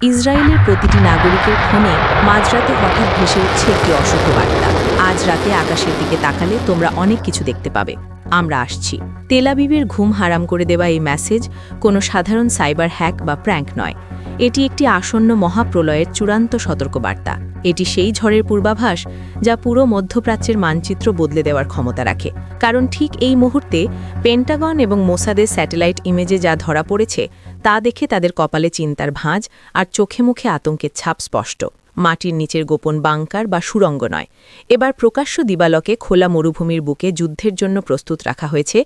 ইসরায়েলের প্রতিটি নাগরিকের ফোনে মাঝরাতে হঠাৎ ভেসে উঠছে একটি অশুভ বার্তা। আজ রাতে আকাশের দিকে তাকালে তোমরা অনেক কিছু দেখতে পাবে। আমরা আসছি। তেল আবিবের ঘুম হারাম করে দেওয়া এই মেসেজ কোনো সাধারণ সাইবার হ্যাক বা প্র্যাঙ্ক নয়। এটি একটি আসন্ন মহাপ্রলয়ের চূড়ান্ত সতর্কবার্তা। এটি সেই ঝড়ের পূর্বাভাস যা পুরো মধ্যপ্রাচ্যের মানচিত্র বদলে দেওয়ার ক্ষমতা রাখে। কারণ ঠিক এই মুহূর্তে পেন্টাগন এবং মোসাদের স্যাটেলাইট ইমেজে যা ধরা পড়েছে তা দেখে তাদের কপালে চিন্তার ভাঁজ আর চোখে মুখে আতঙ্কের ছাপ স্পষ্ট। মাটির নিচের গোপন বাংকার বা সুড়ঙ্গ নয়, এবার প্রকাশ্য দিবালকে খোলা মরুভূমির বুকে যুদ্ধের জন্য প্রস্তুত রাখা হয়েছে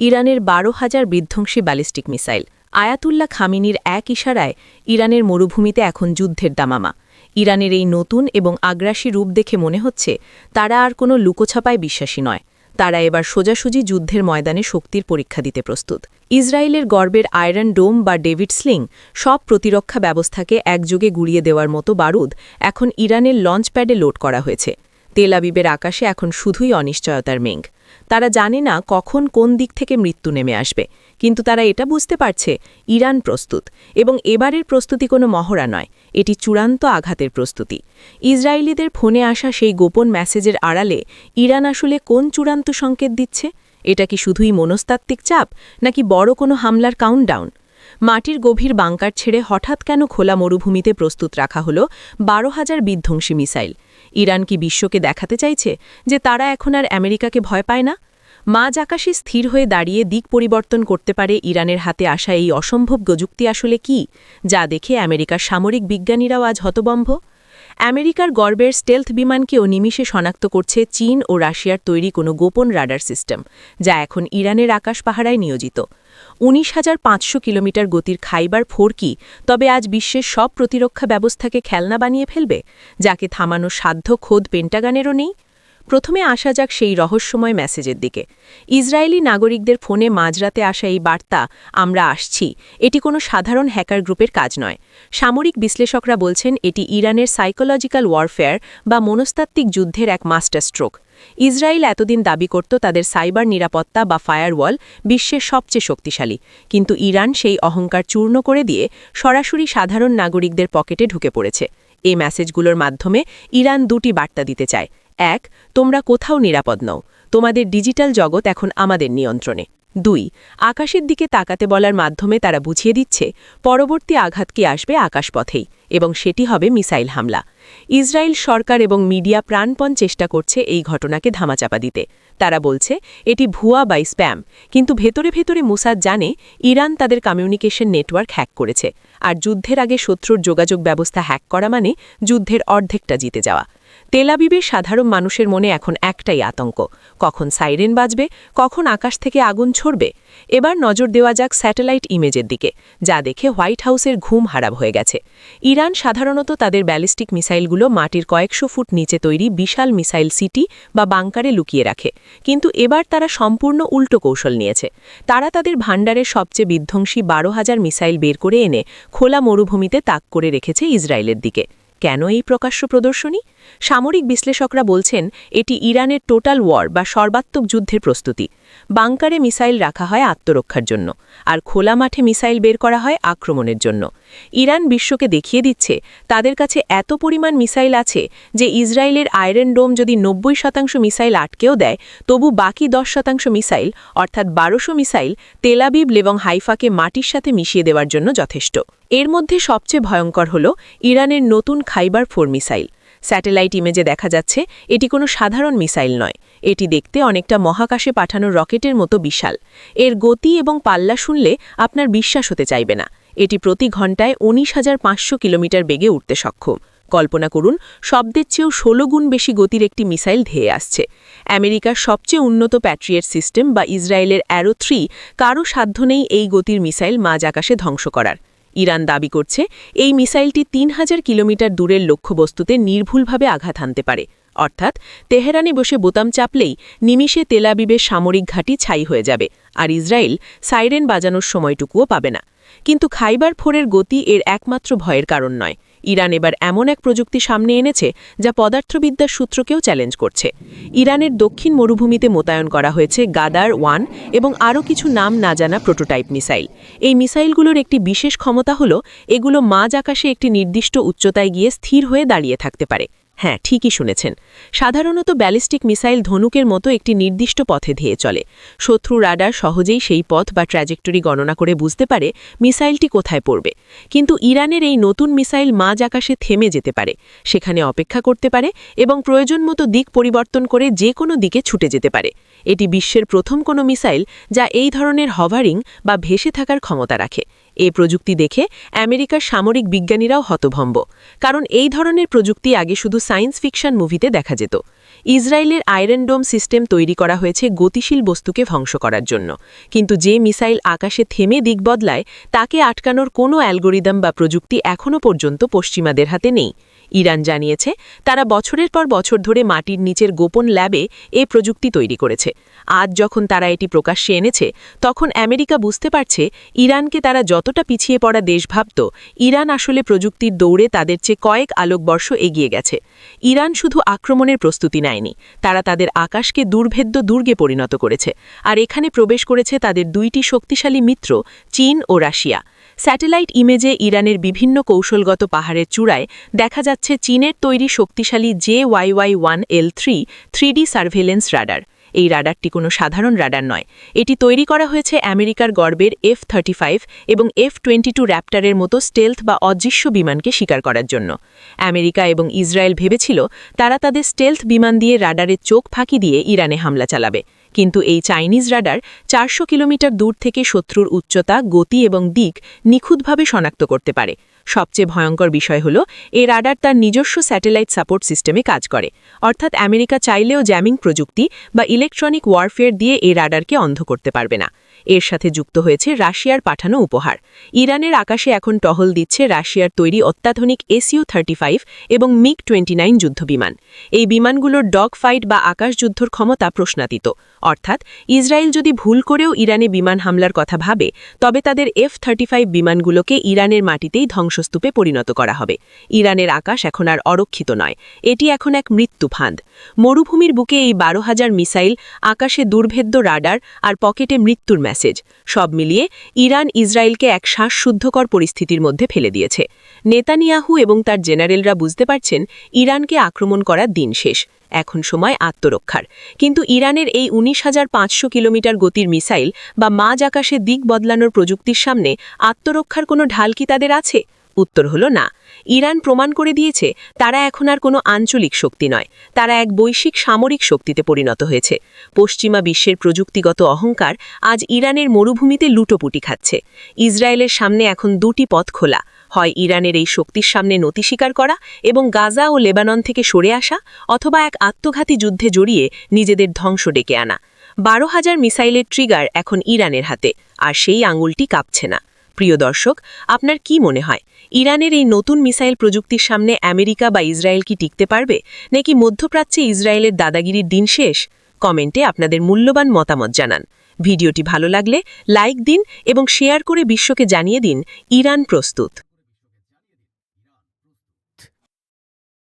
ইরানের 12,000 বিধ্বংসী ব্যালিস্টিক মিসাইল। আয়াতুল্লাহ খামিনির এক ইশারায় ইরানের মরুভূমিতে এখন যুদ্ধের দামামা। ইরানের এই নতুন এবং আগ্রাসী রূপ দেখে মনে হচ্ছে তারা আর কোনো লুকোছাপায় বিশ্বাসী নয়। তারা এবার সোজাসুজি যুদ্ধের ময়দানে শক্তির পরীক্ষা দিতে প্রস্তুত। ইসরায়েলের গর্বের আয়রন ডোম বা ডেভিড স্লিং সব প্রতিরক্ষা ব্যবস্থাকে একযোগে গুড়িয়ে দেওয়ার মতো বারুদ এখন ইরানের লঞ্চ প্যাডে লোড করা হয়েছে। তেল আবিবের আকাশে এখন শুধুই অনিশ্চয়তার মেঘ। তারা জানে না কখন কোন দিক থেকে মৃত্যু নেমে আসবে, কিন্তু তারা এটা বুঝতে পারছে ইরান প্রস্তুত, এবং এবারের প্রস্তুতি কোনো মহড়া নয়, এটি চূড়ান্ত আঘাতের প্রস্তুতি। ইসরায়েলিদের ফোনে আসা সেই গোপন মেসেজের আড়ালে ইরান আসলে কোন চূড়ান্ত সংকেত দিচ্ছে? এটা কি শুধুই মনস্তাত্ত্বিক চাপ, নাকি বড় কোনো হামলার কাউন্টডাউন? মাটির গভীর বাংকার ছেড়ে হঠাৎ কেন খোলা মরুভূমিতে প্রস্তুত রাখা হলো 12,000 বিধ্বংসী মিসাইল? ইরান কি বিশ্বকে দেখাতে চাইছে যে তারা এখন আর আমেরিকাকে ভয় পায় না? মাঝ আকাশে স্থির হয়ে দাঁড়িয়ে দিক পরিবর্তন করতে পারে ইরানের হাতে আসা এই অসম্ভব প্রযুক্তি আসলে কি, যা দেখে আমেরিকার সামরিক বিজ্ঞানীরাও আজ হতবম্ব? আমেরিকার গর্বের স্টেলথ বিমানকেও নিমিষে শনাক্ত করছে চীন ও রাশিয়ার তৈরি কোনো গোপন রাডার সিস্টেম, যা এখন ইরানের আকাশ পাহারায় নিয়োজিত। 19,500 কিলোমিটার গতির খাইবার ফোরকি তবে আজ বিশ্বের সব প্রতিরক্ষা ব্যবস্থাকে খেলনা বানিয়ে ফেলবে, যাকে থামানোর সাধ্য খোদ পেন্টাগনেরও নেই। প্রথমে আসা যাক সেই রহস্যময় মেসেজের দিকে। ইসরায়েলি নাগরিকদের ফোনে মাঝরাতে আসা এই বার্তা, আমরা আসছি, এটি কোনো সাধারণ হ্যাকার গ্রুপের কাজ নয়। সামরিক বিশ্লেষকরা বলছেন এটি ইরানের সাইকোলজিক্যাল ওয়ারফেয়ার বা মনস্তাত্ত্বিক যুদ্ধের এক মাস্টার স্ট্রোক। ইসরায়েল এতদিন দাবি করত তাদের সাইবার নিরাপত্তা বা ফায়ারওয়াল বিশ্বের সবচেয়ে শক্তিশালী, কিন্তু ইরান সেই অহংকার চূর্ণ করে দিয়ে সরাসরি সাধারণ নাগরিকদের পকেটে ঢুকে পড়েছে। এই মেসেজগুলোর মাধ্যমে ইরান দুটি বার্তা দিতে চায়। এক, তোমরা কোথাও নিরাপদ নও, তোমাদের ডিজিটাল জগৎ এখন আমাদের নিয়ন্ত্রণে। 2, আকাশের দিকে তাকাতে বলার মাধ্যমে তারা বুঝিয়ে দিচ্ছে পরবর্তী আঘাত কি আসবে আকাশপথেই, এবং সেটি হবে মিসাইল হামলা। ইসরায়েল সরকার এবং মিডিয়া প্রাণপণ চেষ্টা করছে এই ঘটনাকে ধামাচাপা দিতে। তারা বলছে এটি ভুয়া বা স্প্যাম, কিন্তু ভেতরে ভেতরে মোসাদ জানে ইরান তাদের কমিউনিকেশন নেটওয়ার্ক হ্যাক করেছে, আর যুদ্ধের আগে শত্রুর যোগাযোগ ব্যবস্থা হ্যাক করা মানে যুদ্ধের অর্ধেকটা জিতে যাওয়া। তেল আবিবের সাধারণ মানুষের মনে এখন একটাই আতঙ্ক, কখন সাইরেন বাজবে, কখন আকাশ থেকে আগুন ছড়বে। এবার নজর দেওয়া যাক স্যাটেলাইট ইমেজের দিকে, যা দেখে হোয়াইট হাউসের ঘুম হারাম হয়ে গেছে। ইরান সাধারণত তাদের ব্যালিস্টিক মিসাইলগুলো মাটির কয়েকশো ফুট নিচে তৈরি বিশাল মিসাইল সিটি বা বাংকারে লুকিয়ে রাখে, কিন্তু এবার তারা সম্পূর্ণ উল্টো কৌশল নিয়েছে। তারা তাদের ভাণ্ডারের সবচেয়ে বিধ্বংসী 12,000 মিসাইল বের করে এনে খোলা মরুভূমিতে তাক করে রেখেছে ইসরায়েলের দিকে। কেন এই প্রকাশ্য প্রদর্শনী? সামরিক বিশ্লেষকরা বলছেন এটি ইরানের টোটাল ওয়ার বা সর্বাত্মক যুদ্ধের প্রস্তুতি। বাংকারে মিসাইল রাখা হয় আত্মরক্ষার জন্য, আর খোলা মাঠে মিসাইল বের করা হয় আক্রমণের জন্য। ইরান বিশ্বকে দেখিয়ে দিচ্ছে তাদের কাছে এত পরিমাণ মিসাইল আছে যে ইসরায়েলের আয়রন ডোম যদি 90% মিসাইল আটকেও দেয়, তবু বাকি 10% মিসাইল অর্থাৎ 1200 মিসাইল তেল আবিব এবং হাইফাকে মাটির সাথে মিশিয়ে দেওয়ার জন্য যথেষ্ট। এর মধ্যে সবচেয়ে ভয়ঙ্কর হল ইরানের নতুন খাইবার 4 মিসাইল। স্যাটেলাইট ইমেজে দেখা যাচ্ছে এটি কোনো সাধারণ মিসাইল নয়, এটি দেখতে অনেকটা মহাকাশে পাঠানো রকেটের মতো বিশাল। এর গতি এবং পাল্লা শুনলে আপনার বিশ্বাস হতে চাইবে না। এটি প্রতি ঘন্টায় 19,500 কিলোমিটার বেগে উঠতে সক্ষম। কল্পনা করুন, শব্দের চেয়েও 16 গুণ বেশি গতির একটি মিসাইল ধেয়ে আসছে। আমেরিকার সবচেয়ে উন্নত প্যাট্রিয়েট সিস্টেম বা ইসরায়েলের অ্যারো 3 কারও সাধ্য নেই এই গতির মিসাইল মাঝ আকাশে ধ্বংস করার। ইরান দাবি করছে এই মিসাইলটি 3,000 কিলোমিটার দূরের লক্ষ্যবস্তুতে নির্ভুলভাবে আঘাত হানতে পারে, অর্থাৎ তেহরানে বসে বোতাম চাপলেই নিমিষে তেল আবিবের সামরিক ঘাঁটি ছাই হয়ে যাবে, আর ইসরায়েল সাইরেন বাজানোর সময়টুকুও পাবে না। কিন্তু খাইবার 4-এর গতি এর একমাত্র ভয়ের কারণ নয়। ইরান এবার এমন এক প্রযুক্তি সামনে এনেছে যা পদার্থবিদ্যার সূত্রকেও চ্যালেঞ্জ করছে। ইরানের দক্ষিণ মরুভূমিতে মোতায়েন করা হয়েছে গাদার-1 এবং আরও কিছু নাম না জানা প্রোটোটাইপ মিসাইল। এই মিসাইলগুলোর একটি বিশেষ ক্ষমতা হল এগুলো মাঝ আকাশে একটি নির্দিষ্ট উচ্চতায় গিয়ে স্থির হয়ে দাঁড়িয়ে থাকতে পারে। হ্যাঁ, ঠিকই শুনেছেন। সাধারণত ব্যালিস্টিক মিসাইল ধনুকের মতো একটি নির্দিষ্ট পথে ধেয়ে চলে। শত্রু রাডার সহজেই সেই পথ বা ট্র্যাজেক্টরি গণনা করে বুঝতে পারে মিসাইলটি কোথায় পড়বে। কিন্তু ইরানের এই নতুন মিসাইল মাঝ আকাশে থেমে যেতে পারে, সেখানে অপেক্ষা করতে পারে এবং প্রয়োজন মতো দিক পরিবর্তন করে যে কোনো দিকে ছুটে যেতে পারে। এটি বিশ্বের প্রথম কোনো মিসাইল যা এই ধরনের হভারিং বা ভেসে থাকার ক্ষমতা রাখে। এই প্রযুক্তি দেখে আমেরিকার সামরিক বিজ্ঞানীরাও হতভম্ব, কারণ এই ধরনের প্রযুক্তি আগে শুধু সায়েন্স ফিকশন মুভিতে দেখা যেত। ইসরায়েলের আয়রন ডোম সিস্টেম তৈরি করা হয়েছে গতিশীল বস্তুকে ধ্বংস করার জন্য, কিন্তু যে মিসাইল আকাশে থেমে দিক বদলায় তাকে আটকানোর কোনো অ্যালগোরিদম বা প্রযুক্তি এখনও পর্যন্ত পশ্চিমাদের হাতে নেই। ইরান জানিয়েছে তারা বছরের পর বছর ধরে মাটির নিচের গোপন ল্যাবে এ প্রযুক্তি তৈরি করেছে। আজ যখন তারা এটি প্রকাশ্যে এনেছে, তখন আমেরিকা বুঝতে পারছে ইরানকে তারা যতটা পিছিয়ে পড়া দেশ ভাবত, ইরান আসলে প্রযুক্তির দৌড়ে তাদের চেয়ে কয়েক আলোকবর্ষ এগিয়ে গেছে। ইরান শুধু আক্রমণের প্রস্তুতি নেয়নি, তারা তাদের আকাশকে দুর্ভেদ্য দুর্গে পরিণত করেছে, আর এখানে প্রবেশ করেছে তাদের দুইটি শক্তিশালী মিত্র চীন ও রাশিয়া। স্যাটেলাইট ইমেজে ইরানের বিভিন্ন কৌশলগত পাহাড়ের চূড়ায় দেখা যাচ্ছে চীনের তৈরি শক্তিশালী JYY-1L3 3D সার্ভেলেন্স রাডার। এই রাডারটি কোনো সাধারণ রাডার নয়, এটি তৈরি করা হয়েছে আমেরিকার গর্বের F-35 এবং F-22 র্যাপ্টারের মতো স্টেলথ বা অদৃশ্য বিমানকে শিকার করার জন্য। আমেরিকা এবং ইসরায়েল ভেবেছিল তারা তাদের স্টেলথ বিমান দিয়ে রাডারের চোখ ফাঁকি দিয়ে ইরানে হামলা চালাবে, কিন্তু এই চাইনিজ রাডার 400 কিলোমিটার দূর থেকে শত্রুর উচ্চতা, গতি এবং দিক নিখুঁতভাবে শনাক্ত করতে পারে। সবচেয়ে ভয়ঙ্কর বিষয় হল এই রাডার তার নিজস্ব স্যাটেলাইট সাপোর্ট সিস্টেমে কাজ করে, অর্থাৎ আমেরিকা চাইলেও জ্যামিং প্রযুক্তি বা ইলেকট্রনিক ওয়ারফেয়ার দিয়ে এই রাডারকে অন্ধ করতে পারবে না। এর সাথে যুক্ত হয়েছে রাশিয়ার পাঠানো উপহার। ইরানের আকাশে এখন টহল দিচ্ছে রাশিয়ার তৈরি অত্যাধুনিক SU-35 এবং MiG-29 যুদ্ধবিমান। এই বিমানগুলোর ডগ ফাইট বা আকাশযুদ্ধর ক্ষমতা প্রশ্নাতীত, অর্থাৎ ইসরায়েল যদি ভুল করেও ইরানে বিমান হামলার কথা ভাবে, তবে তাদের F-35 বিমানগুলোকে ইরানের মাটিতেই ধ্বংসস্তূপে পরিণত করা হবে। ইরানের আকাশ এখন আর অরক্ষিত নয়, এটি এখন এক মৃত্যু ফাঁদ। মরুভূমির বুকে এই 12,000 মিসাইল, আকাশে দুর্ভেদ্য রাডার আর পকেটে মৃত্যুর মেসেজ, সব মিলিয়ে ইরান ইসরায়েলকে এক শ্বাসরুদ্ধকর পরিস্থিতির মধ্যে ফেলে দিয়েছে। নেতানিয়াহু এবং তার জেনারেলরা বুঝতে পারছেন ইরানকে আক্রমণ করার দিন শেষ, এখন সময় আত্মরক্ষার। কিন্তু ইরানের এই 19,500 কিলোমিটার গতির মিসাইল বা মাঝ আকাশে দিক বদলানোর প্রযুক্তির সামনে আত্মরক্ষার কোনো ঢাল কি তাদের আছে? উত্তর হলো না। ইরান প্রমাণ করে দিয়েছে তারা এখন আর কোনো আঞ্চলিক শক্তি নয়, তারা এক বৈশ্বিক সামরিক শক্তিতে পরিণত হয়েছে। পশ্চিমা বিশ্বের প্রযুক্তিগত অহংকার আজ ইরানের মরুভূমিতে লুটোপুটি খাচ্ছে। ইসরায়েলের সামনে এখন দুটি পথ খোলা, হয় ইরানের এই শক্তির সামনে নতি স্বীকার করা এবং গাজা ও লেবানন থেকে সরে আসা, অথবা এক আত্মঘাতী যুদ্ধে জড়িয়ে নিজেদের ধ্বংস ডেকে আনা। 12,000 মিসাইলের ট্রিগার এখন ইরানের হাতে, আর সেই আঙুলটি কাঁপছে না। প্রিয় দর্শক, আপনার কি মনে হয় ইরানের এই নতুন মিসাইল প্রযুক্তির সামনে আমেরিকা বা ইসরায়েল কি টিকতে পারবে, নাকি মধ্যপ্রাচ্যে ইসরায়েলের দাদাগিরির দিন শেষ? কমেন্টে আপনাদের মূল্যবান মতামত জানান। ভিডিওটি ভালো লাগলে লাইক দিন এবং শেয়ার করে বিশ্বকে জানিয়ে দিন ইরান প্রস্তুত।